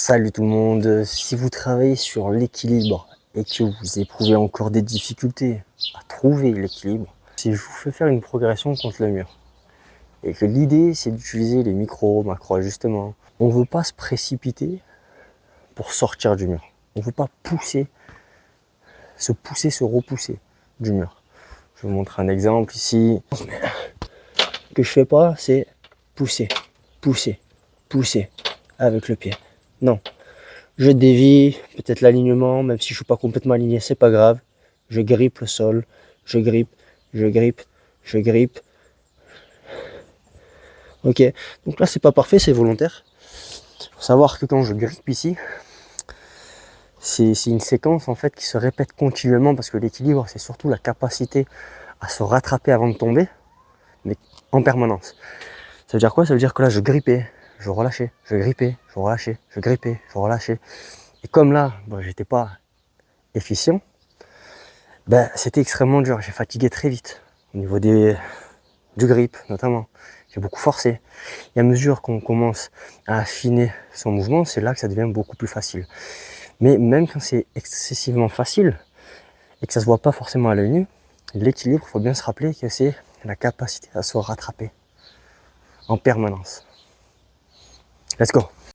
Salut tout le monde, si vous travaillez sur l'équilibre et que vous éprouvez encore des difficultés à trouver l'équilibre, si je vous fais faire une progression contre le mur et que l'idée c'est d'utiliser les micros, macro ajustements, on ne veut pas se précipiter pour sortir du mur. On ne veut pas se repousser du mur. Je vous montre un exemple ici. Ce que je fais pas, c'est pousser avec le pied. Non, je dévie, peut-être l'alignement, même si je ne suis pas complètement aligné, c'est pas grave. Je grippe le sol, je grippe. Ok, donc là c'est pas parfait, c'est volontaire. Il faut savoir que quand je grippe ici, c'est une séquence en fait qui se répète continuellement parce que l'équilibre c'est surtout la capacité à se rattraper avant de tomber, mais en permanence. Ça veut dire quoi? Ça veut dire que là je grippais, je relâchais, je grippais, je relâchais, je grippais, je relâchais. Et comme là, j'étais pas efficient, c'était extrêmement dur. J'ai fatigué très vite au niveau du grip notamment. J'ai beaucoup forcé. Et à mesure qu'on commence à affiner son mouvement, c'est là que ça devient beaucoup plus facile. Mais même quand c'est excessivement facile et que ça se voit pas forcément à l'œil nu, l'équilibre, il faut bien se rappeler que c'est la capacité à se rattraper en permanence. Let's go!